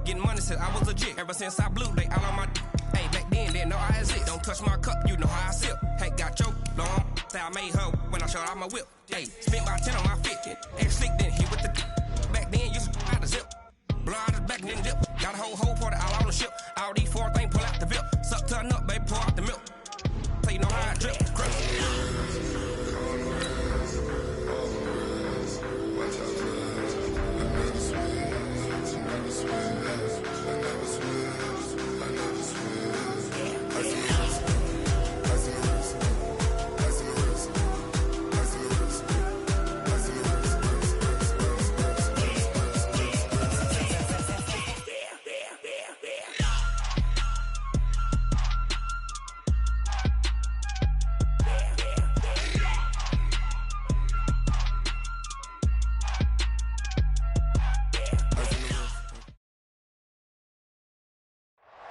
Getting money since I was legit. Ever since I blew, they all on my hey, back then, didn't know I exist. Don't touch my cup, you know how I sip. Hey, got your long. Say I made her when I showed out my whip. Hey, spent about 10 on my fit. Ex-slick, then hit with the back then, used to out the zip. Blow out his back and then dip. Got a whole party all on the ship. All these four things, pull out the VIP. Suck to a nut, baby, pour out the milk. So you know how I drip.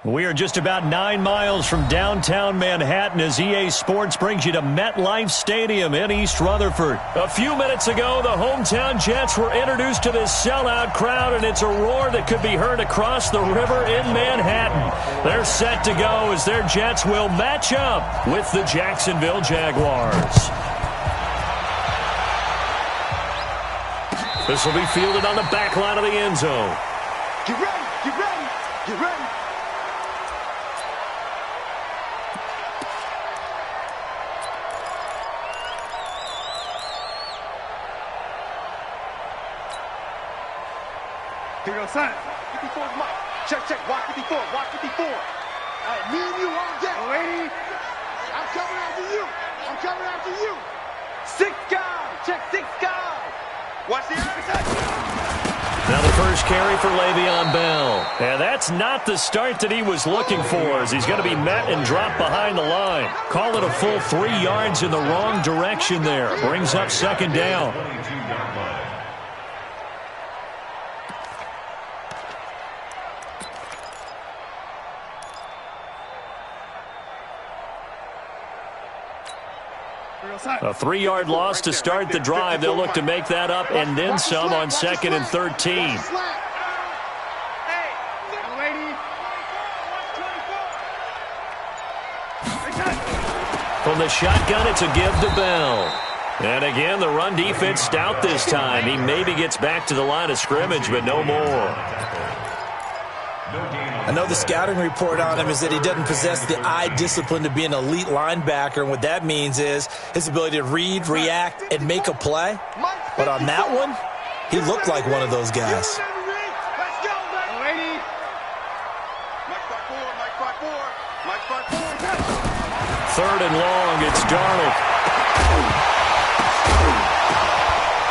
We are just about 9 miles from downtown Manhattan as EA Sports brings you to MetLife Stadium in East Rutherford. A few minutes ago, the hometown Jets were introduced to this sellout crowd, and it's a roar that could be heard across the river in Manhattan. They're set to go as their Jets will match up with the Jacksonville Jaguars. This will be fielded on the back line of the end zone. Get ready, get ready, get ready. Here we go, son. 54 is Mike. Check, check. Watch 54. Watch 54. All right, me and you on deck. Lady. I'm coming after you. I'm coming after you. 6 guys. Check 6 guys. Watch the interception. Now the first carry for Le'Veon Bell. And that's not the start that he was looking for, as he's going to be met and dropped behind the line. Call it a full 3 yards in the wrong direction there. Brings up second down. A 3-yard loss to start the drive. They'll look to make that up and then some on 2nd and 13. From the shotgun, it's a give to Bell. And again, the run defense stout this time. He maybe gets back to the line of scrimmage, but no more. I know the scouting report on him is that he doesn't possess the eye discipline to be an elite linebacker, and what that means is his ability to read, react, and make a play. But on that one, he looked like one of those guys. Third and long, it's Darnold.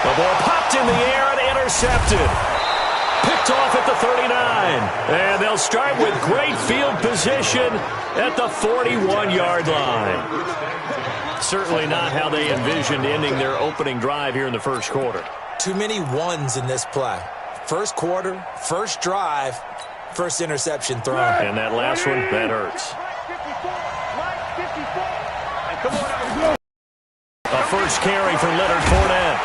The ball popped in the air and intercepted. Picked off at the 39. And they'll start with great field position at the 41-yard line. Certainly not how they envisioned ending their opening drive here in the first quarter. Too many ones in this play. First quarter, first drive, first interception thrown. And that last one, that hurts. A first carry for Leonard Fournette.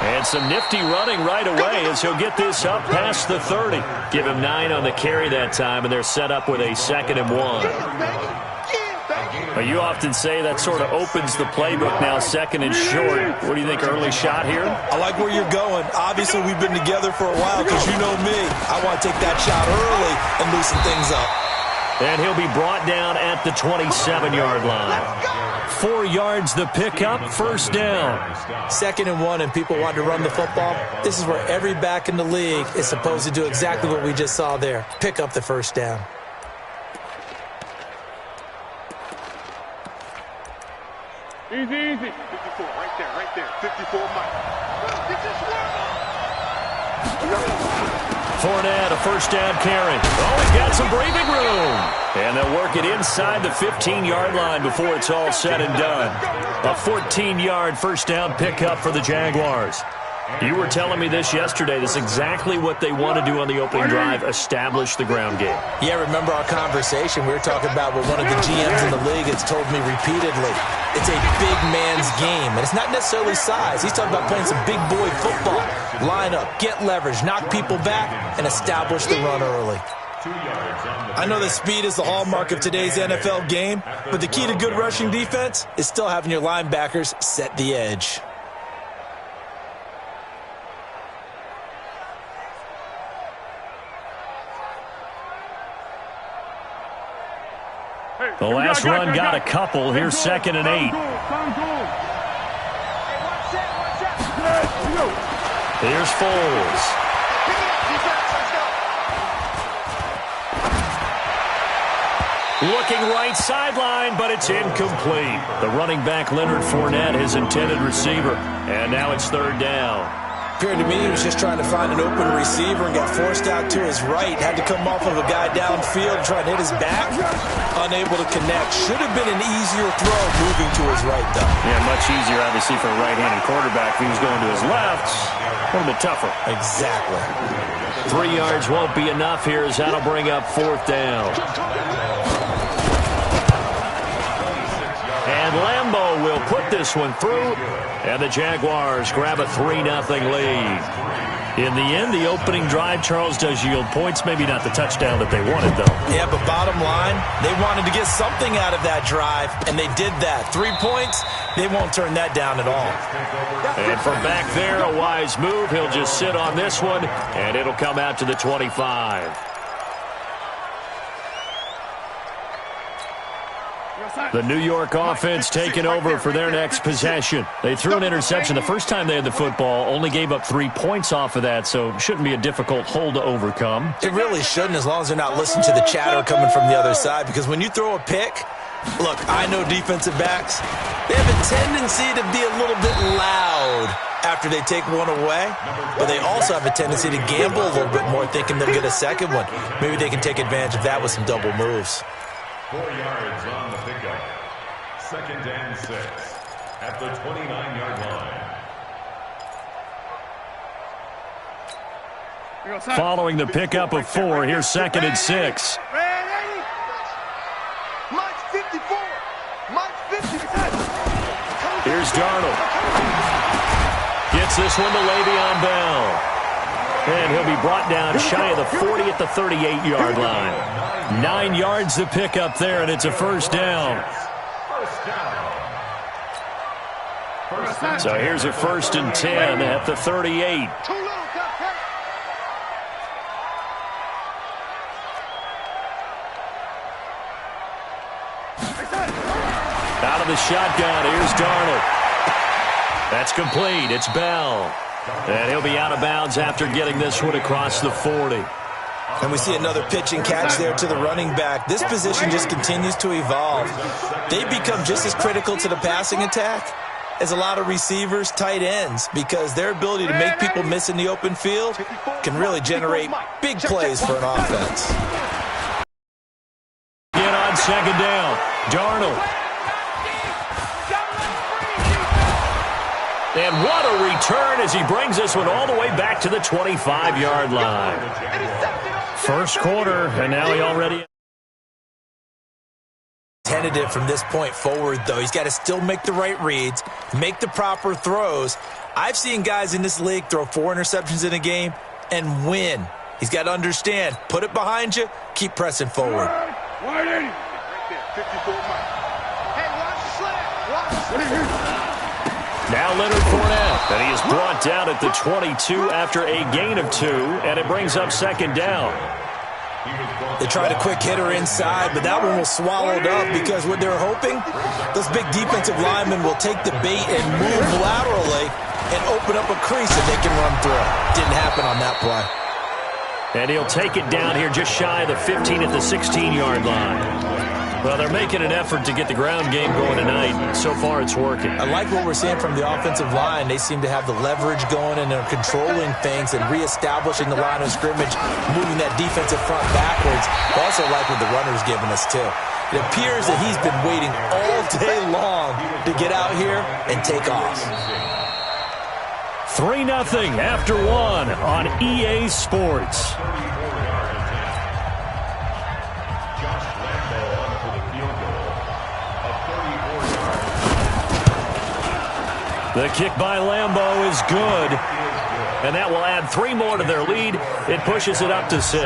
And some nifty running right away as he'll get this up past the 30. Give him 9 on the carry that time, and they're set up with a 2nd and 1. You often say that sort of opens the playbook now, 2nd and short. What do you think, early shot here? I like where you're going. Obviously, we've been together for a while because you know me. I want to take that shot early and loosen things up. And he'll be brought down at the 27-yard line. 4 yards the pickup, first down. 2nd and 1, and people want to run the football. This is where every back in the league is supposed to do exactly what we just saw there. Pick up the first down. Easy, easy. 54, right there. 54, Mike. Get this Fournette, a first down carry. Oh, he's got some breathing room. And they'll work it inside the 15-yard line before it's all said and done. A 14-yard first down pickup for the Jaguars. You were telling me this yesterday. This is exactly what they want to do on the opening drive, establish the ground game. Yeah, remember our conversation? We were talking about what one of the GMs in the league has told me repeatedly. It's a big man's game, and it's not necessarily size. He's talking about playing some big boy football. line up, get leverage, knock people back, and establish the run early. I know that speed is the hallmark of today's NFL game, but the key to good rushing defense is still having your linebackers set the edge. The last run got a couple. Here's 2nd and 8. Here's Foles. Looking right sideline, but it's incomplete. The running back, Leonard Fournette, his intended receiver. And now it's 3rd down. Appeared to me he was just trying to find an open receiver and got forced out to his right. Had to come off of a guy downfield, trying to hit his back. Unable to connect. Should have been an easier throw moving to his right, though. Yeah, much easier, obviously, for a right-handed quarterback. If he was going to his left, a little bit tougher. Exactly. 3 yards won't be enough here as that'll bring up 4th down. And Lambeau will put this one through, and the Jaguars grab a 3-0 lead. In the end, the opening drive, Charles, does yield points. Maybe not the touchdown that they wanted, though. Yeah, but bottom line, they wanted to get something out of that drive, and they did that. 3 points, they won't turn that down at all. And from back there, a wise move. He'll just sit on this one, and it'll come out to the 25. The New York offense taking over for their next possession. They threw an interception the first time they had the football, only gave up 3 points off of that, so shouldn't be a difficult hole to overcome. It really shouldn't, as long as they're not listening to the chatter coming from the other side, because when you throw a pick, look, I know defensive backs, they have a tendency to be a little bit loud after they take one away, but they also have a tendency to gamble a little bit more, thinking they'll get a second one. Maybe they can take advantage of that with some double moves. 4 yards on the pickup. 2nd and 6 at the 29-yard line. Following the pickup of 4, here's 2nd and 6. Here's Darnold. Gets this one to Le'Veon Bell. And he'll be brought down shy of the 40 at the 38-yard line. 9 yards to pick up there, and it's a 1st down. So here's a 1st and 10 at the 38. Out of the shotgun, here's Darnold. That's complete. It's Bell. And he'll be out of bounds after getting this one across the 40. And we see another pitch and catch there to the running back. This position just continues to evolve. They become just as critical to the passing attack as a lot of receivers, tight ends, because their ability to make people miss in the open field can really generate big plays for an offense. Get on 2nd down. Darnold. And what a return as he brings this one all the way back to the 25-yard line. 1st quarter, and now he already... Tentative from this point forward, though. He's got to still make the right reads, make the proper throws. I've seen guys in this league throw 4 interceptions in a game and win. He's got to understand, put it behind you, keep pressing forward. Now Leonard Fournette, and he is brought down at the 22 after a gain of 2, and it brings up 2nd down. They tried a quick hitter inside, but that one was swallowed up because what they're hoping, those big defensive linemen will take the bait and move laterally and open up a crease that they can run through. Didn't happen on that play. And he'll take it down here just shy of the 15 at the 16-yard line. Well, they're making an effort to get the ground game going tonight. So far, it's working. I like what we're seeing from the offensive line. They seem to have the leverage going, and they're controlling things and reestablishing the line of scrimmage, moving that defensive front backwards. I also like what the runner's giving us, too. It appears that he's been waiting all day long to get out here and take off. 3-0 after 1 on EA Sports. The kick by Lambeau is good. and that will add 3 more to their lead. It pushes it up to 6.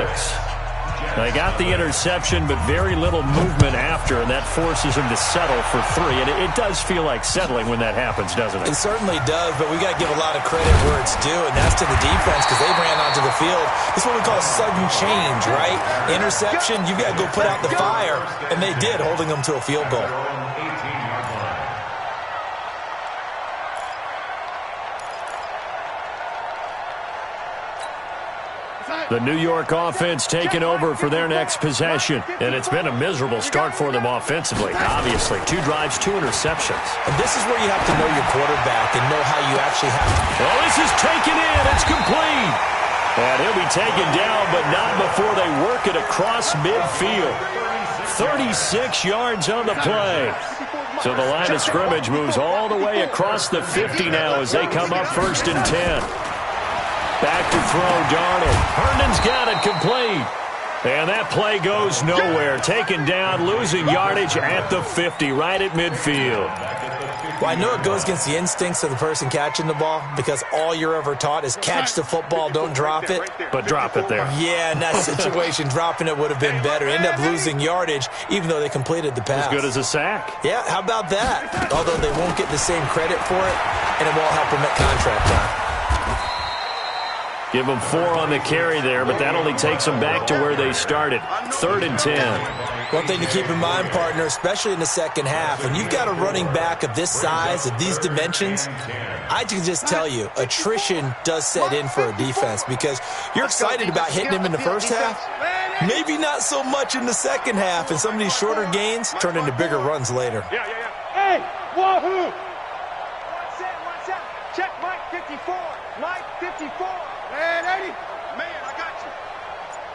They got the interception, but very little movement after, and that forces him to settle for 3. And it does feel like settling when that happens, doesn't it? It certainly does, but we got to give a lot of credit where it's due, and that's to the defense because they ran onto the field. It's what we call sudden change, right? Interception, you've got to go put out the fire, and they did, holding them to a field goal. The New York offense taking over for their next possession. And it's been a miserable start for them offensively. Obviously, 2 drives, 2 interceptions. And this is where you have to know your quarterback and know how you actually have to. Well, this is taken in. It's complete. And he'll be taken down, but not before they work it across midfield. 36 yards on the play. So the line of scrimmage moves all the way across the 50 now as they come up 1st and 10. Back to throw, Darnold. Herndon's got it complete. And that play goes nowhere. Taken down, losing yardage at the 50, right at midfield. Well, I know it goes against the instincts of the person catching the ball because all you're ever taught is catch the football, don't drop it. But drop it there. Yeah, in that situation, dropping it would have been better. End up losing yardage, even though they completed the pass. As good as a sack. Yeah, how about that? Although they won't get the same credit for it, and it won't help them at contract time. Give them 4 on the carry there, but that only takes them back to where they started. 3rd and 10. One thing to keep in mind, partner, especially in the second half, when you've got a running back of this size, of these dimensions, I can just tell you, attrition does set in for a defense because you're excited about hitting him in the first half, maybe not so much in the second half, and some of these shorter gains turn into bigger runs later. Hey, wahoo! Watch out. Check Mike 54. Mike 54. Man, Eddie. Man, I got you.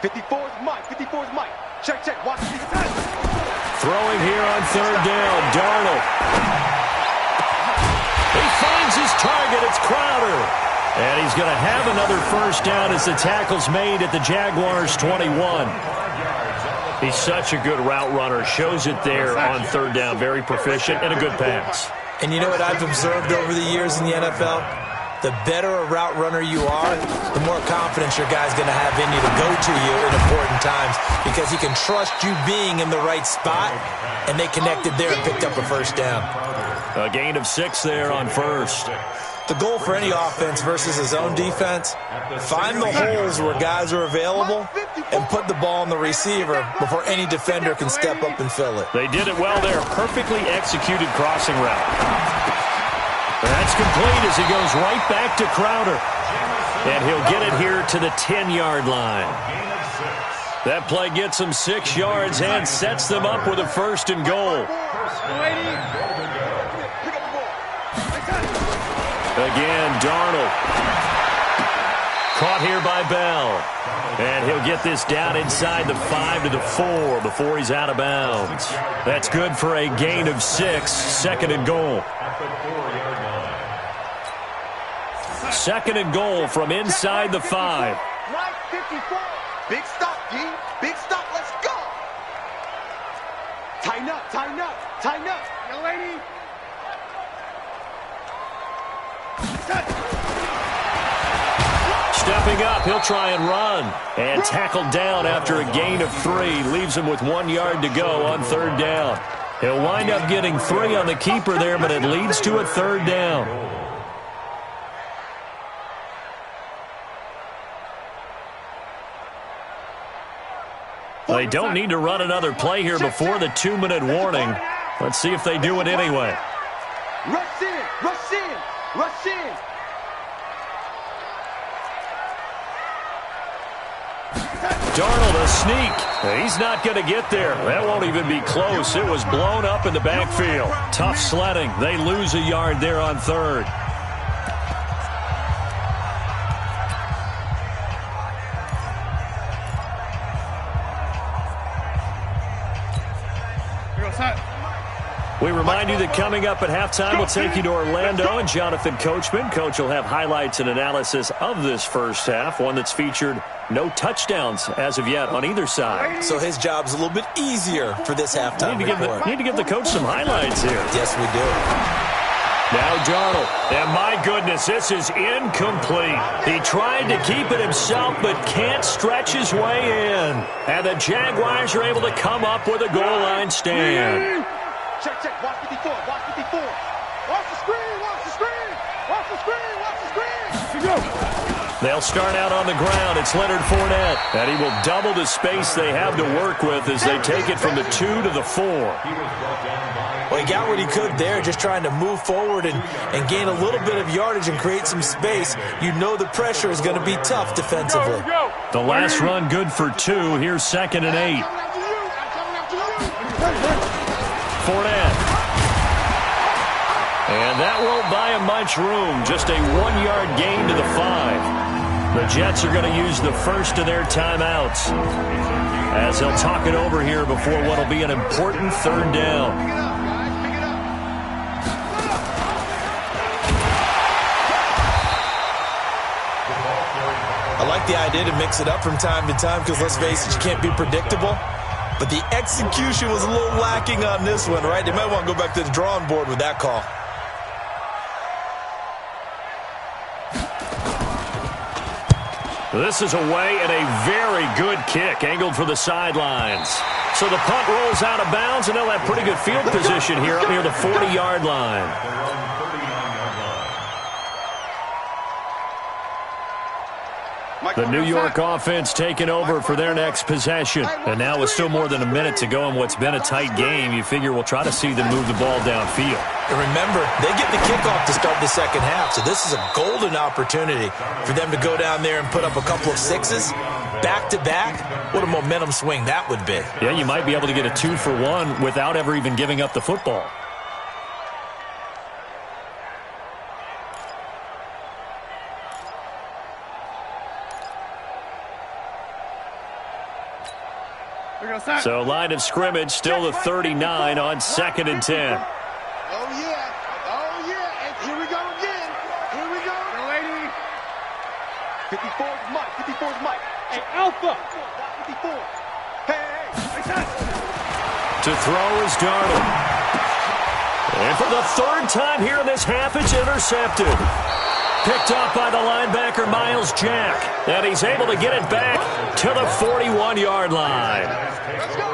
54 is Mike. 54 is Mike. Check. Watch it. Throwing here on 3rd down. Darnold. He finds his target. It's Crowder. And he's going to have another 1st down as the tackle's made at the Jaguars' 21. He's such a good route runner. Shows it there on 3rd down. Very proficient and a good pass. And you know what I've observed over the years in the NFL? The better a route runner you are, the more confidence your guy's going to have in you to go to you in important times because he can trust you being in the right spot, and they connected there and picked up a 1st down. A gain of 6 there on 1st. The goal for any offense versus his own defense, find the holes where guys are available and put the ball on the receiver before any defender can step up and fill it. They did it well there. Perfectly executed crossing route. That's complete as he goes right back to Crowder. And he'll get it here to the 10-yard line. That play gets him 6 yards and sets them up with a 1st and goal. Again, Darnold. Caught here by Bell. And he'll get this down inside the 5 to the 4 before he's out of bounds. That's good for a gain of 6. 2nd and goal. 2nd and goal from inside the 5. Mike 54. Big stop, G. Big stop. Let's go. Tighten up. Young lady. Stepping up, he'll try and run. And tackled down after a gain of 3. Leaves him with 1 yard to go on 3rd down. He'll wind up getting 3 on the keeper there, but it leads to a 3rd down. They don't need to run another play here before the 2-minute warning. Let's see if they do it anyway. Rush in. Darnold, a sneak. He's not going to get there. That won't even be close. It was blown up in the backfield. Tough sledding. They lose a yard there on 3rd. We remind you that coming up at halftime, we'll take you to Orlando and Jonathan Coachman. Coach will have highlights and analysis of this first half, one that's featured no touchdowns as of yet on either side. So his job's a little bit easier for this halftime report. Need to give the coach some highlights here. Yes, we do. Now Darnold. And my goodness, this is incomplete. He tried to keep it himself, but can't stretch his way in. And the Jaguars are able to come up with a goal line stand. Check, check. Watch 54. Watch 54. Watch the screen. Watch the screen. Watch the screen. Watch the screen. Go. They'll start out on the ground. It's Leonard Fournette. And he will double the space they have to work with as they take it from the 2 to the 4. Well, he got what he could there, just trying to move forward and gain a little bit of yardage and create some space. You know the pressure is going to be tough defensively. The last run good for 2. Here's 2nd and 8. Fournette. And that won't buy him much room. Just a 1-yard gain to the 5. The Jets are going to use the first of their timeouts as they'll talk it over here before what will be an important 3rd down. I like the idea to mix it up from time to time because, let's face it, you can't be predictable. But the execution was a little lacking on this one, right? They might want to go back to the drawing board with that call. This is away and a very good kick, angled for the sidelines. So the punt rolls out of bounds, and they'll have pretty good field position here up near the 40-yard line. The New York offense taking over for their next possession. And now with still more than a minute to go in what's been a tight game, you figure we'll try to see them move the ball downfield. And remember, they get the kickoff to start the second half, so this is a golden opportunity for them to go down there and put up a couple of 6s back-to-back. What a momentum swing that would be. Yeah, you might be able to get a 2-for-1 without ever even giving up the football. So line of scrimmage still the 39 on 2nd and 10. Oh, yeah. Oh, yeah. And here we go again. Here we go. Lady. 54's Mike. 54's Mike. Hey, Alpha. 54. Hey. To throw is Darnold. And for the 3rd time here in this half, it's intercepted. Picked up by the linebacker, Miles Jack. And he's able to get it back to the 41-yard line.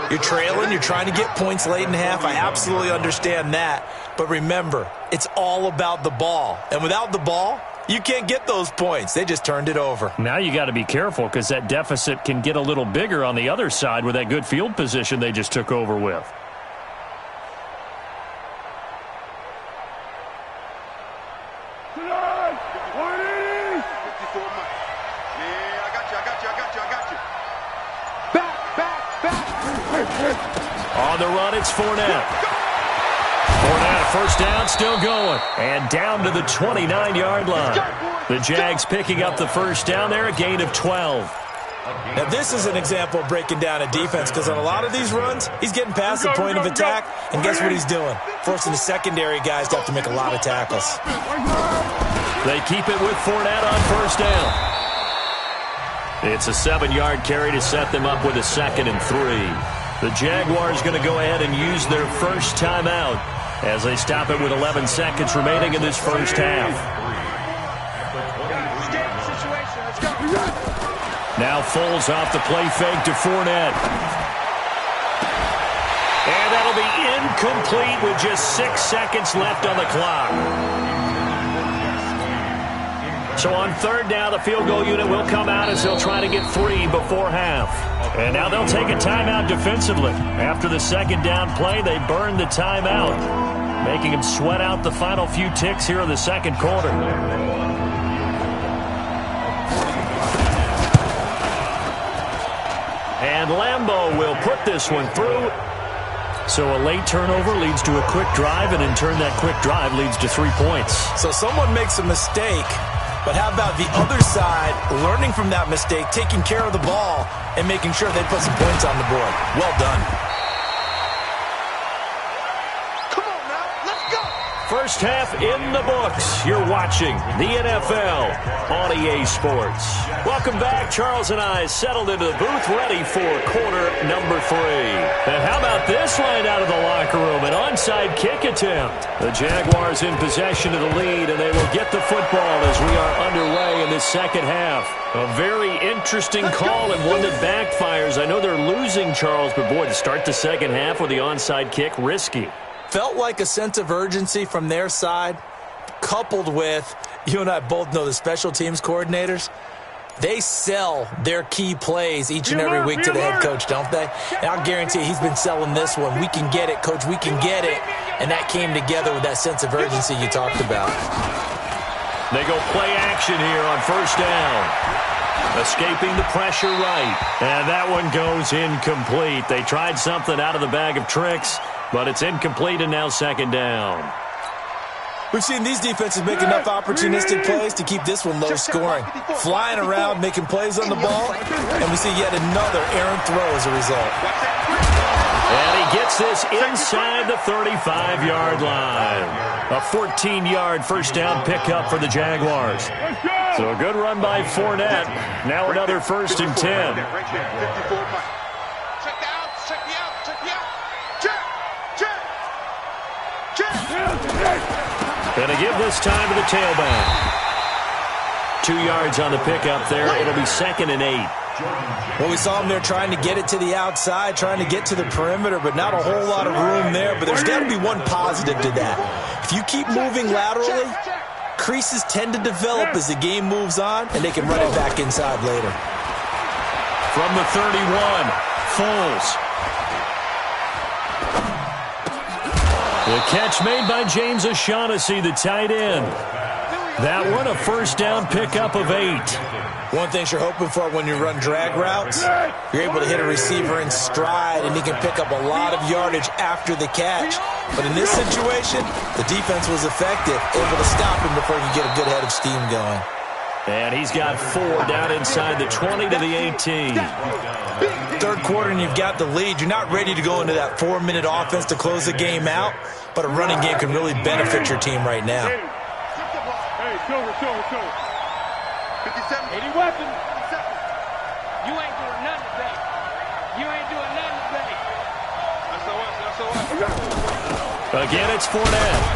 You're trailing. You're trying to get points late in half. I absolutely understand that. But remember, it's all about the ball. And without the ball, you can't get those points. They just turned it over. Now you got to be careful because that deficit can get a little bigger on the other side with that good field position they just took over with. On the run, it's Fournette. Fournette, first down, still going. And down to the 29-yard line. The Jags picking up the first down there, a gain of 12. Now, this is an example of breaking down a defense because on a lot of these runs, he's getting past the point of attack, and guess what he's doing? Forcing the secondary guys to have to make a lot of tackles. They keep it with Fournette on first down. It's a 7-yard carry to set them up with a 2nd and 3. The Jaguars going to go ahead and use their first timeout as they stop it with 11 seconds remaining in this first half. Now Foles off the play fake to Fournette. And that'll be incomplete with just 6 seconds left on the clock. So on 3rd down, the field goal unit will come out as they'll try to get 3 before half. And now they'll take a timeout defensively. After the 2nd down play, they burn the timeout, making them sweat out the final few ticks here in the 2nd quarter. And Lambeau will put this one through. So a late turnover leads to a quick drive, and in turn that quick drive leads to 3 points. So someone makes a mistake, but how about the other side learning from that mistake, taking care of the ball, and making sure they put some points on the board? Well done. Come on now, let's go. First half in the books. You're watching the NFL on EA Sports. Welcome back. Charles and I settled into the booth, ready for quarter number 3. And how about this line out of the locker room? An onside kick attempt. The Jaguars in possession of the lead, and they will get the football as we are underway in this second half. A very interesting call and one that backfires. I know they're losing, Charles, but boy, to start the second half with the onside kick, risky. Felt like a sense of urgency from their side, coupled with, you and I both know the special teams coordinators, they sell their key plays each and every week to the head coach, don't they? And I'll guarantee he's been selling this one. We can get it, coach, we can get it. And that came together with that sense of urgency you talked about. They go play action here on first down. Escaping the pressure right. And that one goes incomplete. They tried something out of the bag of tricks, but it's incomplete and now second down. We've seen these defenses make enough opportunistic plays to keep this one low scoring. Flying around, making plays on the ball, and we see yet another errant throw as a result. And he gets this inside the 35-yard line. A 14-yard first down pickup for the Jaguars. So a good run by Fournette. Now another 1st and 10. Going to give this time to the tailback. 2 yards on the pickup there. It'll be 2nd and 8. Well, we saw him there trying to get it to the outside, trying to get to the perimeter, but not a whole lot of room there. But there's got to be one positive to that. If you keep moving laterally, creases tend to develop as the game moves on, and they can run it back inside later. From the 31, Foles. The catch made by James O'Shaughnessy, the tight end. That one, a first down pickup of 8. One thing you're hoping for when you run drag routes, you're able to hit a receiver in stride, and he can pick up a lot of yardage after the catch. But in this situation, the defense was effective, able to stop him before he could get a good head of steam going. And he's got 4 down inside the 20 to the 18. Third quarter and you've got the lead. You're not ready to go into that 4-minute offense to close the game out, but a running game can really benefit your team right now. Hey, silver. 57. 80 weapons. You ain't doing nothing today. You ain't doing nothing today. Again, it's Fournette.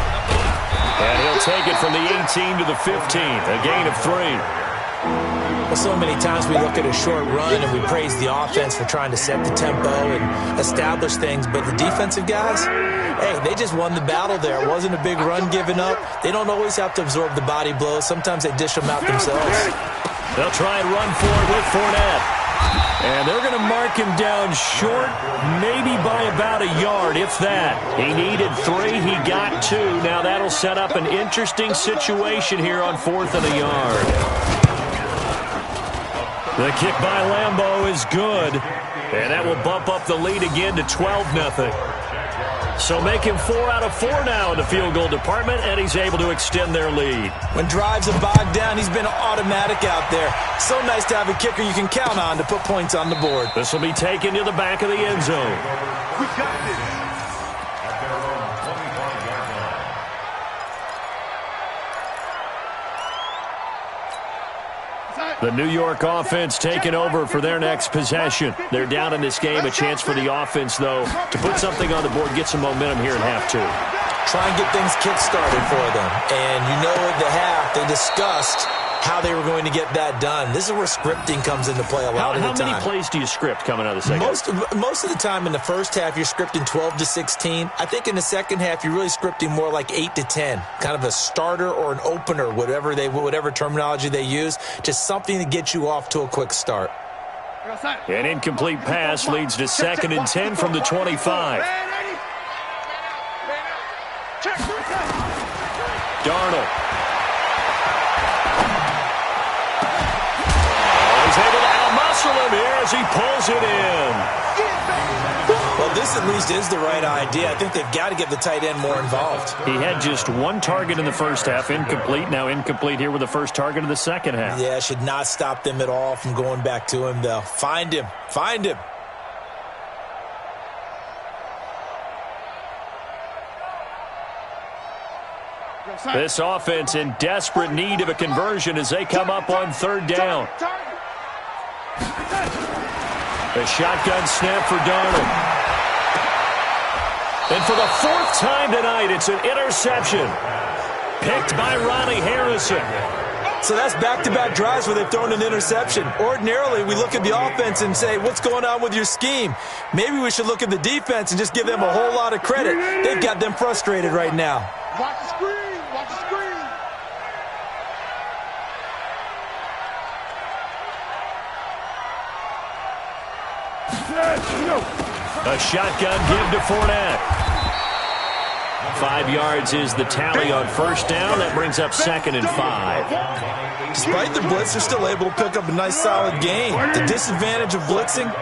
And he'll take it from the 18 to the 15, a gain of 3. Well, so many times we look at a short run and we praise the offense for trying to set the tempo and establish things, but the defensive guys, hey, they just won the battle there. It wasn't a big run given up. They don't always have to absorb the body blows. Sometimes they dish them out themselves. They'll try and run for it with Fournette. And they're going to mark him down short, maybe by about a yard, if that. He needed 3. He got 2. Now that'll set up an interesting situation here on 4th and a yard. The kick by Lambeau is good. And that will bump up the lead again to 12-0. So make him 4 out of 4 now in the field goal department, and he's able to extend their lead. When drives are bogged down, he's been automatic out there. So nice to have a kicker you can count on to put points on the board. This will be taken to the back of the end zone. We got this. The New York offense taking over for their next possession. They're down in this game. A chance for the offense, though, to put something on the board, get some momentum here in half 2. Try and get things kick-started for them. And you know at the half, they discussed how they were going to get that done. This is where scripting comes into play a lot of the time. How many plays do you script coming out of the second half? Most of the time in the first half, you're scripting 12 to 16. I think in the second half, you're really scripting more like 8 to 10. Kind of a starter or an opener, whatever terminology they use. Just something to get you off to a quick start. An incomplete pass leads to 2nd and 10 from the 25. Darnold. He's able to out-muscle him here as he pulls it in. Well, this at least is the right idea. I think they've got to get the tight end more involved. He had just 1 target in the first half, incomplete. Now incomplete here with the first target of the second half. Yeah, should not stop them at all from going back to him, though. Find him. Find him. This offense in desperate need of a conversion as they come up on third down. A shotgun snap for Darnold. And for the fourth time tonight, it's an interception. Picked by Ronnie Harrison. So that's back-to-back drives where they've thrown an interception. Ordinarily, we look at the offense and say, what's going on with your scheme? Maybe we should look at the defense and just give them a whole lot of credit. They've got them frustrated right now. Watch the screen. Watch the screen. A shotgun give to Fournette. 5 yards is the tally on first down. That brings up 2nd and 5. Despite the blitz, they're still able to pick up a nice, solid gain. The disadvantage of blitzing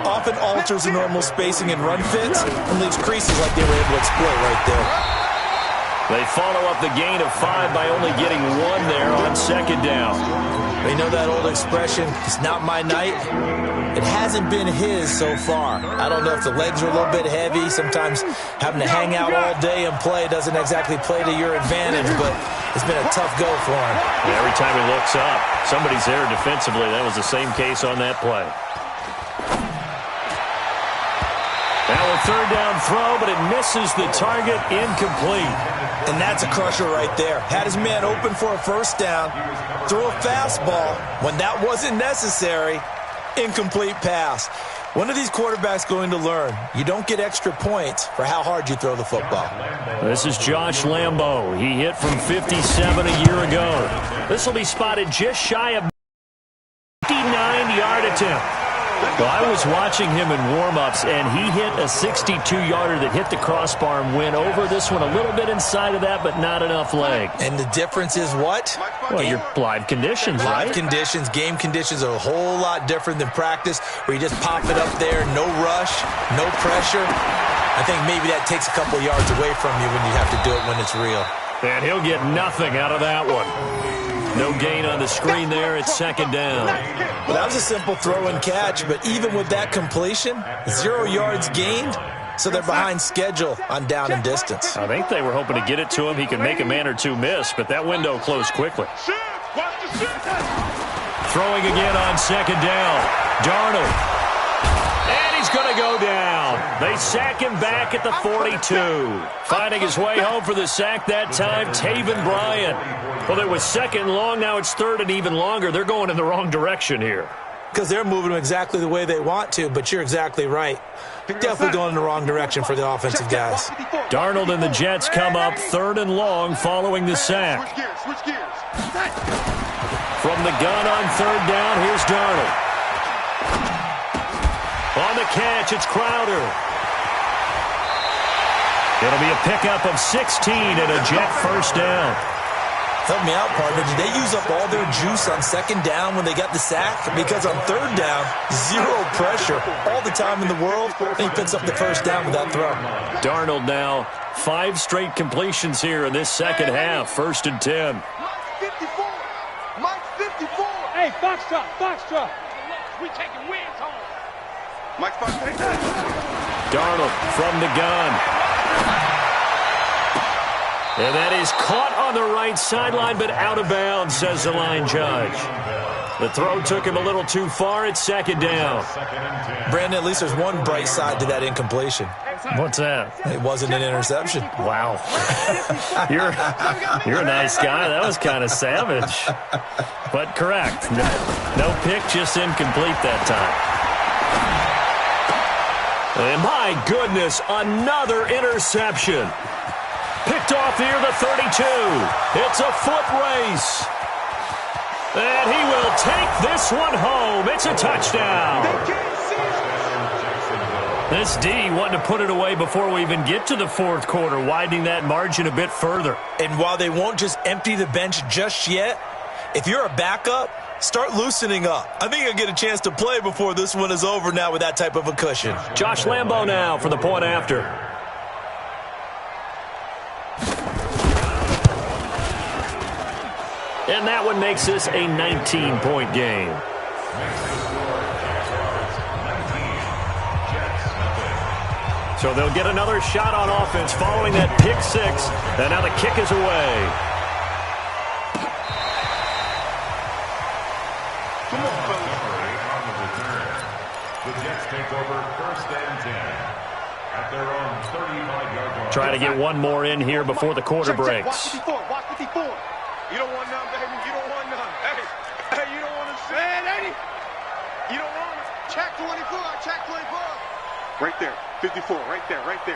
often alters the normal spacing and run fits and leaves creases like they were able to exploit right there. They follow up the gain of 5 by only getting 1 there on 2nd down. They know that old expression, it's not my night. It hasn't been his so far. I don't know if the legs are a little bit heavy. Sometimes having to hang out all day and play doesn't exactly play to your advantage, but it's been a tough go for him. Yeah, every time he looks up, somebody's there defensively. That was the same case on that play. Now a third down throw, but it misses the target, incomplete. And that's a crusher right there. Had his man open for a first down, threw a fastball when that wasn't necessary, incomplete pass. When are these quarterbacks going to learn? You don't get extra points for how hard you throw the football. This is Josh Lambo. He hit from 57 a year ago. This will be spotted just shy of 59-yard attempt. Well, I was watching him in warm-ups, and he hit a 62-yarder that hit the crossbar and went over. This one a little bit inside of that, but not enough leg. And the difference is what? Well, your live conditions, right? Live conditions, game conditions are a whole lot different than practice, where you just pop it up there, no rush, no pressure. I think maybe that takes a couple yards away from you when you have to do it when it's real. And he'll get nothing out of that one. No gain on the screen there at 2nd down. Well, that was a simple throw and catch, but even with that completion, 0 yards gained, so they're behind schedule on down and distance. I think they were hoping to get it to him. He could make a man or two miss, but that window closed quickly. Throwing again on 2nd down. Darnold. And he's going to go down. They sack him back at the 42. Finding his way home for the sack that time, Taven Bryan. Well, it was 2nd and long. Now it's 3rd and even longer. They're going in the wrong direction here. Because they're moving them exactly the way they want to, but you're exactly right. They're definitely going in the wrong direction for the offensive guys. Darnold and the Jets come up 3rd and long following the sack. From the gun on 3rd down, here's Darnold. On the catch, it's Crowder. It'll be a pickup of 16 and a Jet first down. Help me out, partner. Did they use up all their juice on 2nd down when they got the sack? Because on 3rd down, 0 pressure, all the time in the world, and he picks up the first down with that throw. Darnold now 5 straight completions here in this 2nd half. 1st and 10. Mike 54. Mike 54. Hey, Foxtrot. We taking wins home. Mike 54. Darnold from the gun. And that is caught on the right sideline, but out of bounds, says the line judge. The throw took him a little too far. It's 2nd down. Brandon, at least there's one bright side to that incompletion. What's that? It wasn't an interception. Wow. You're a nice guy. That was kind of savage. But correct. No pick, just incomplete that time. And my goodness, another interception. Picked off near the 32. It's a foot race. And he will take this one home. It's a touchdown. This D wanted to put it away before we even get to the 4th quarter, widening that margin a bit further. And while they won't just empty the bench just yet, if you're a backup, start loosening up. I think you'll get a chance to play before this one is over now with that type of a cushion. Josh Lambo now for the point after. And that one makes this a 19-point game. So they'll get another shot on offense following that pick six. And now the kick is away. Come on, fellas. On the return. The Jets take over 1st and 10 at their own 35-yard line. Trying to get one more in here before the quarter breaks. Watch 54. You don't want none, baby. You don't want none. Hey, you don't want to see it, lady. You don't want it. Check 24. Check 24. Right there. 54. Right there. 54.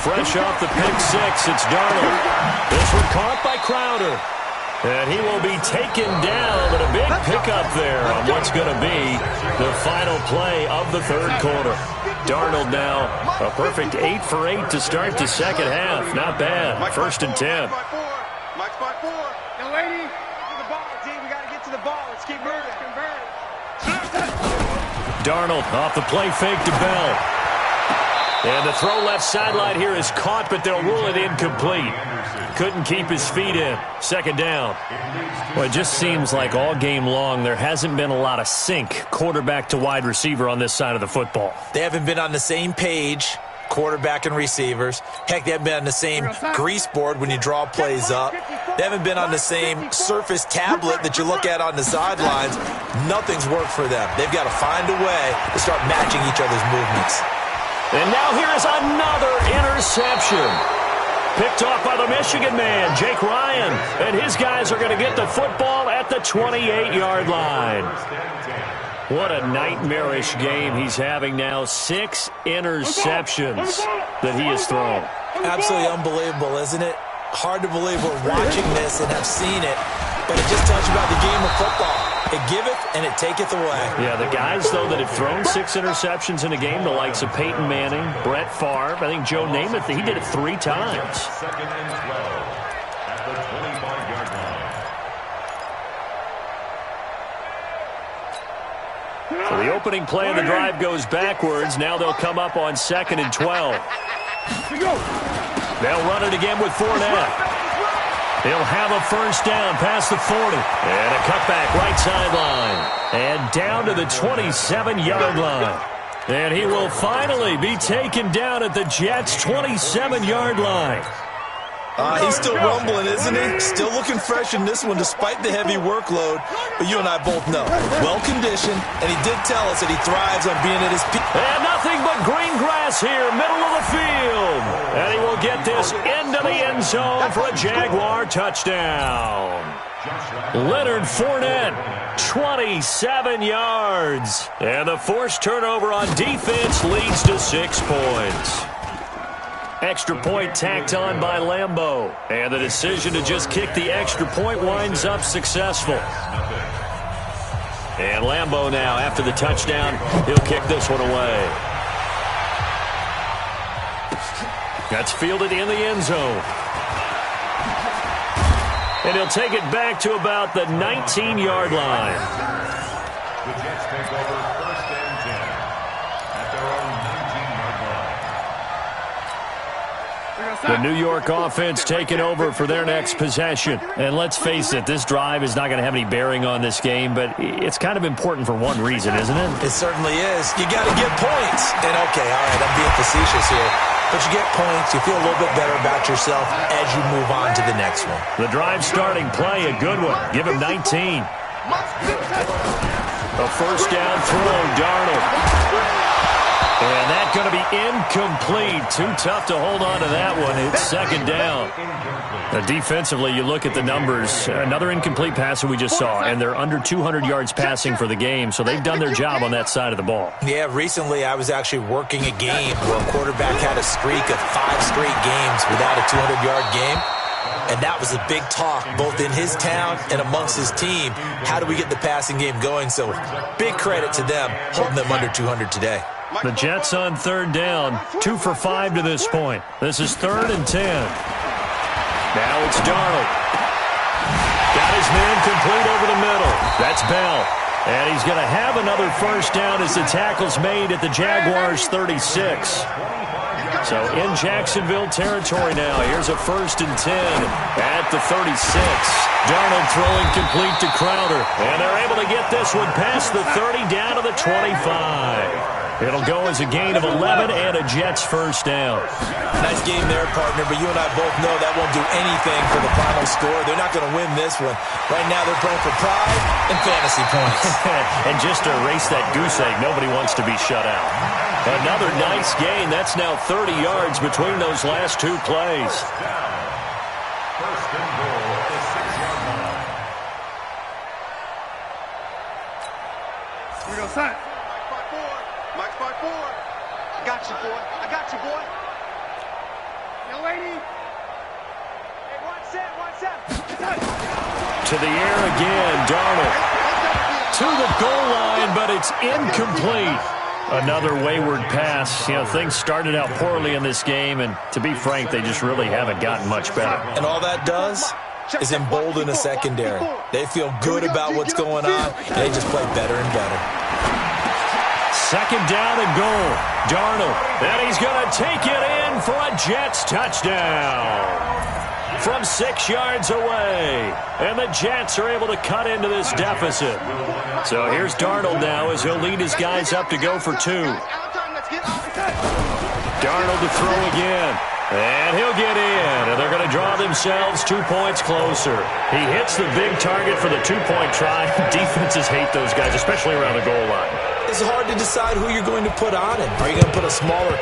Fresh off the pick six, it's Darnold. This one caught by Crowder. And he will be taken down, but a big pickup there on what's going to be the final play of the third quarter. Darnold now a perfect 8 for 8 to start the second half. Not bad. 1st and 10. Mike's by 4. No, lady. To the ball, D. We got to get to the ball. Let's keep moving. Convert. Darnold off the play fake to Bell. And the throw left sideline here is caught, but they'll rule it incomplete. Couldn't keep his feet in. 2nd down. Well, it just seems like all game long there hasn't been a lot of sync quarterback to wide receiver on this side of the football. They haven't been on the same page, quarterback and receivers. Heck, they haven't been on the same grease board when you draw plays up. They haven't been on the same surface tablet that you look at on the sidelines. Nothing's worked for them. They've got to find a way to start matching each other's movements. And now here is another interception. Picked off by the Michigan man, Jake Ryan. And his guys are going to get the football at the 28-yard line. What a nightmarish game he's having now. 6 interceptions that he has thrown. Absolutely unbelievable, isn't it? Hard to believe we're watching this and have seen it, but it just tells you about the game of football. It giveth and it taketh away. Yeah, the guys, though, that have thrown 6 interceptions in a game, the likes of Peyton Manning, Brett Favre, I think Joe Namath, he did it 3 times. 2nd and 12 at the 25-yard line. So the opening play of the drive goes backwards. Now they'll come up on 2nd and 12. They'll run it again with Fournette. He'll have a first down past the 40. And a cutback right sideline. And down to the 27-yard line. And he will finally be taken down at the Jets' 27-yard line. He's still rumbling, isn't he? Still looking fresh in this one despite the heavy workload. But you and I both know, well-conditioned, and he did tell us that he thrives on being at his peak. And nothing but green grass here, middle of the field. And he will get this into the end zone for a Jaguar touchdown. Leonard Fournette, 27 yards. And the forced turnover on defense leads to 6 points. Extra point tacked on by Lambeau. And the decision to just kick the extra point winds up successful. And Lambeau now, after the touchdown, he'll kick this one away. That's fielded in the end zone. And he'll take it back to about the 19-yard line. The Jets take over 1st and 10 at their own 19-yard line. The New York offense taking over for their next possession. And let's face it, this drive is not going to have any bearing on this game, but it's kind of important for one reason, isn't it? It certainly is. You got to get points. And okay, all right, I'm being facetious here. But you get points, you feel a little bit better about yourself as you move on to the next one. The drive starting play, a good one. Give him 19. A first down throw, Darnold. And that's going to be incomplete. Too tough to hold on to that one. It's 2nd down. Defensively, you look at the numbers. Another incomplete pass that we just saw, and they're under 200 yards passing for the game, so they've done their job on that side of the ball. Yeah, recently I was actually working a game where a quarterback had a streak of 5 straight games without a 200-yard game. And that was a big talk, both in his town and amongst his team. How do we get the passing game going? So big credit to them, holding them under 200 today. The Jets on 3rd down, 2 for 5 to this point. This is 3rd and 10. Now it's Darnold. Got his man complete over the middle. That's Bell. And he's going to have another first down as the tackle's made at the Jaguars' 36. So in Jacksonville territory now. Here's a 1st and 10 at the 36. Darnold throwing complete to Crowder. And they're able to get this one past the 30 down to the 25. It'll go as a gain of 11 and a Jets first down. Nice game there, partner, but you and I both know that won't do anything for the final score. They're not going to win this one. Right now they're playing for pride and fantasy points. And just to erase that goose egg, nobody wants to be shut out. Another nice gain. That's now 30 yards between those last two plays. First and goal at the 6-yard line. Here we go, son. Mike 5-4. I got you, boy. I got you, boy. Yo, lady. Hey, one set. To the air again, Darnold. To the goal line, but it's incomplete. Another wayward pass. You know, things started out poorly in this game, and to be frank, they just really haven't gotten much better. And all that does is embolden the secondary. They feel good about what's going on, and they just play better and better. Second down and goal. Darnold, and he's going to take it in for a Jets touchdown. From 6 yards away, and the Jets are able to cut into this deficit. So here's Darnold now as he'll lead his guys up to go for two. Darnold to throw again, and he'll get in, and they're going to draw themselves 2 points closer. He hits the big target for the two-point try. Defenses hate those guys, especially around the goal line. It's hard to decide who you're going to put on him. Are you going to put a smaller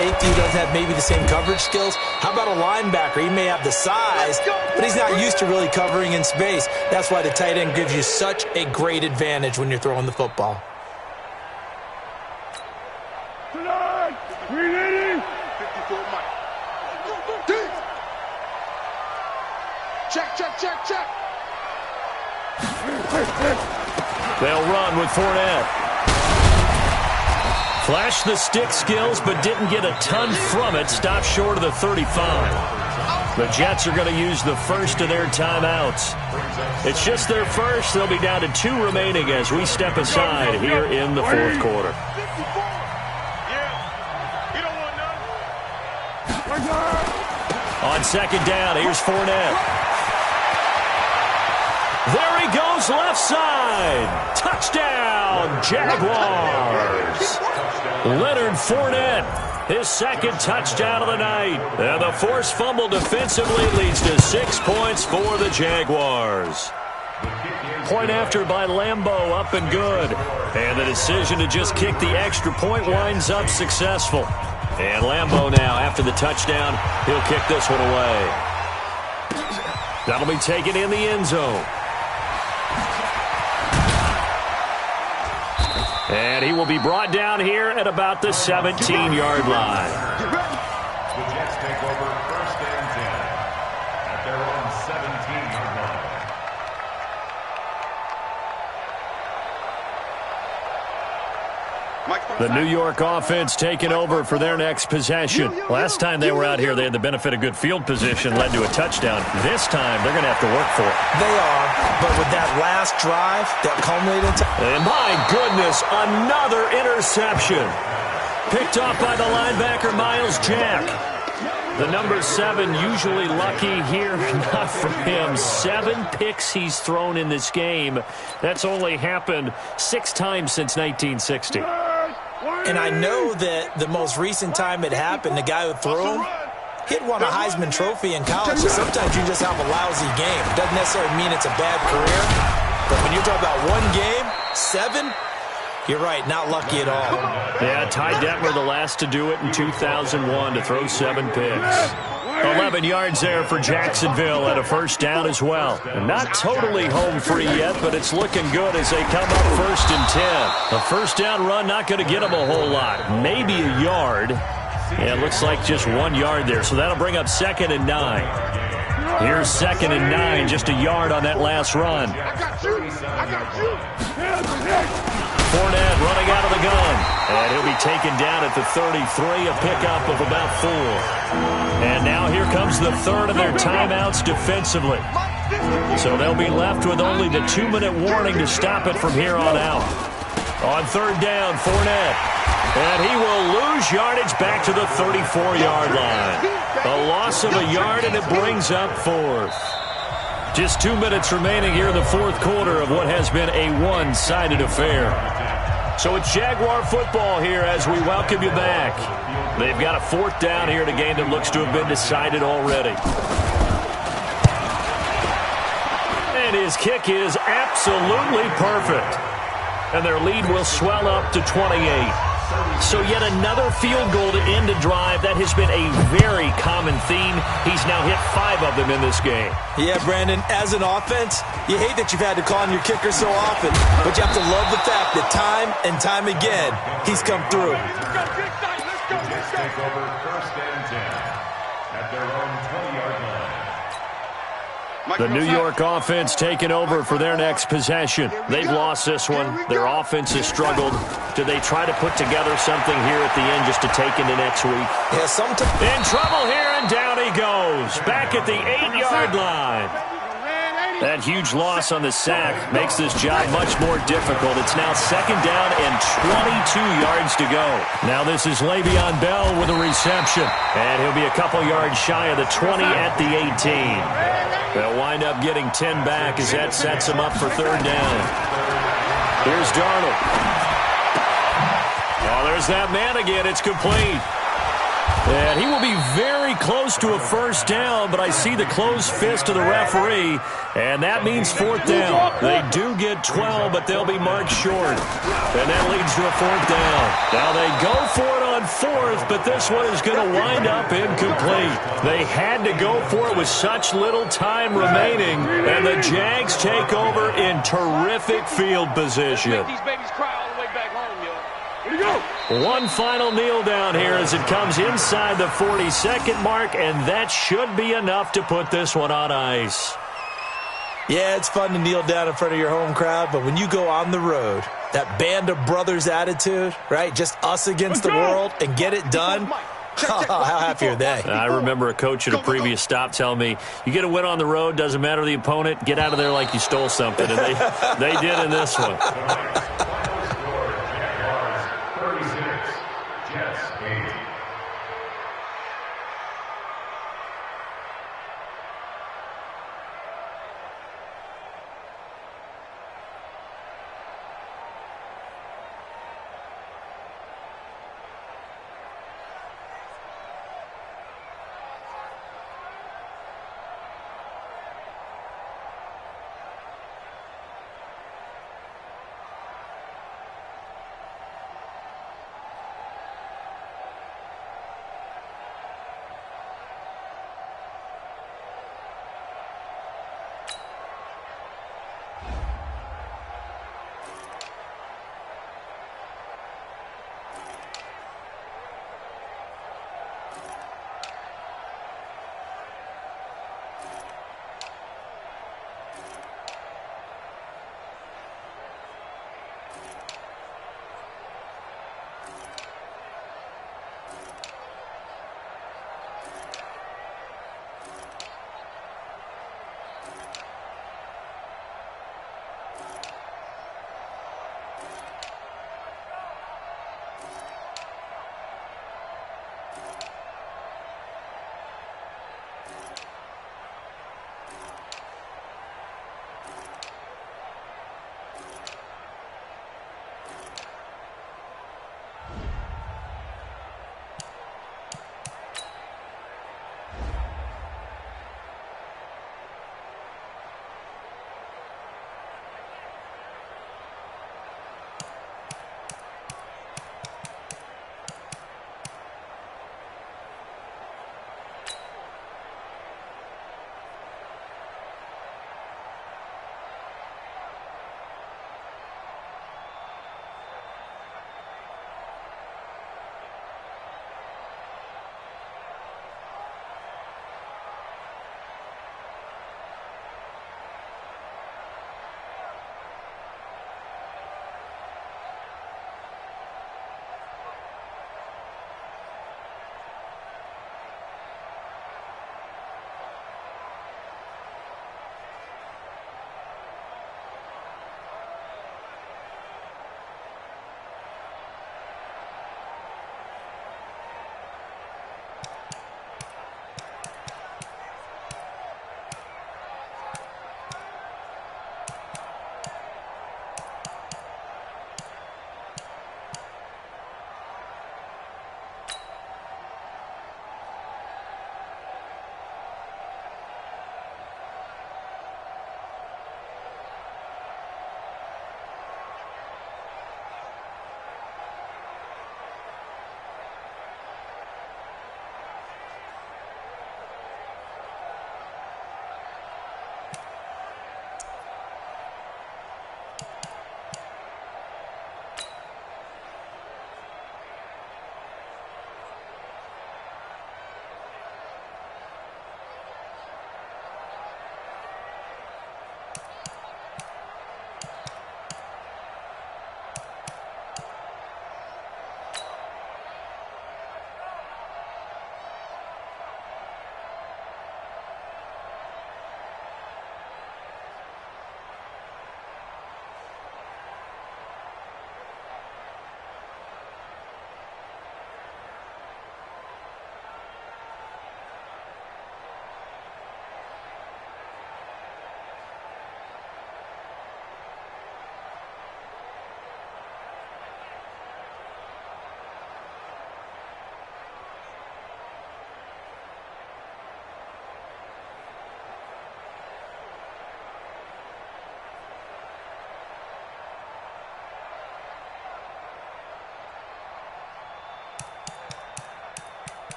safety who doesn't have maybe the same coverage skills? How about a linebacker? He may have the size, but he's not used to really covering in space. That's why the tight end gives you such a great advantage when you're throwing the football. Tonight, we need 54 Mike. Check. They'll run with Fournette. Flashed the stick skills, but didn't get a ton from it. Stopped short of the 35. The Jets are going to use the first of their timeouts. It's just their first. They'll be down to 2 remaining as we step aside here in the fourth quarter. On second down, here's Fournette. There he goes, left side. Touchdown, Jaguars. Leonard Fournette, his second touchdown of the night. And the forced fumble defensively leads to 6 points for the Jaguars. Point after by Lambeau, up and good. And the decision to just kick the extra point winds up successful. And Lambeau now, after the touchdown, he'll kick this one away. That'll be taken in the end zone. And he will be brought down here at about the 17-yard line. The Jets take over first and 10 at their own 17-yard line. The New York offense taking over for their next possession. Last time they were out here, they had the benefit of good field position, led to a touchdown. This time, they're going to have to work for it. They are, but with that last drive that culminated And my goodness, another interception. Picked off by the linebacker, Miles Jack. The number 7 usually lucky here, not for him. 7 picks he's thrown in this game. That's only happened 6 times since 1960. And I know that the most recent time it happened, the guy who threw him, he'd won a Heisman Trophy in college. So sometimes you just have a lousy game. It doesn't necessarily mean it's a bad career. But when you're talking about one game, 7, you're right, not lucky at all. Yeah, Ty Detmer the last to do it in 2001 to throw 7 picks. 11 yards there for Jacksonville at a first down as well. Not totally home free yet, but it's looking good as they come up first and 10. A first down run not going to get them a whole lot. Maybe a yard. Yeah, it looks like just 1 yard there, so that'll bring up second and 9. Here's second and 9, just a yard on that last run. I got you. Fournette running out of the gun. And he'll be taken down at the 33, a pickup of about 4. And now here comes the third of their timeouts defensively. So they'll be left with only the 2-minute warning to stop it from here on out. On third down, Fournette. And he will lose yardage back to the 34-yard line. A loss of a yard, and it brings up 4th. Just 2 minutes remaining here in the fourth quarter of what has been a one-sided affair. So it's Jaguar football here as we welcome you back. They've got a 4th down here in a game that looks to have been decided already. And his kick is absolutely perfect. And their lead will swell up to 28. So yet another field goal to end a drive. That has been a very common theme. He's now hit 5 of them in this game. Yeah, Brandon, as an offense, you hate that you've had to call on your kicker so often, but you have to love the fact that time and time again, he's come through. Jets take over 1st and 10 at their own 20-yard line. The New York offense taking over for their next possession. They've lost this one. Their offense has struggled. Do they try to put together something here at the end just to take into next week? Yeah, in trouble here, and down he goes. Back at the 8-yard line. That huge loss on the sack makes this job much more difficult. It's now 2nd down and 22 yards to go. Now this is Le'Veon Bell with a reception. And he'll be a couple yards shy of the 20 at the 18. They'll wind up getting 10 back as that sets them up for 3rd down. Here's Darnold. Oh, there's that man again. It's complete. And he will be very close to a 1st down, but I see the closed fist of the referee, and that means 4th down. They do get 12, but they'll be marked short. And that leads to a 4th down. Now they go for it on 4th, but this one is going to wind up incomplete. They had to go for it with such little time remaining, and the Jags take over in terrific field position. These babies cry all the way back home, yo. One final kneel down here as it comes inside the 42nd mark, and that should be enough to put this one on ice. Yeah, it's fun to kneel down in front of your home crowd, but when you go on the road, that band of brothers attitude, right, just us against the world and get it done, how happy are they? I remember a coach at a previous stop telling me, you get a win on the road, doesn't matter the opponent, get out of there like you stole something, and they did in this one.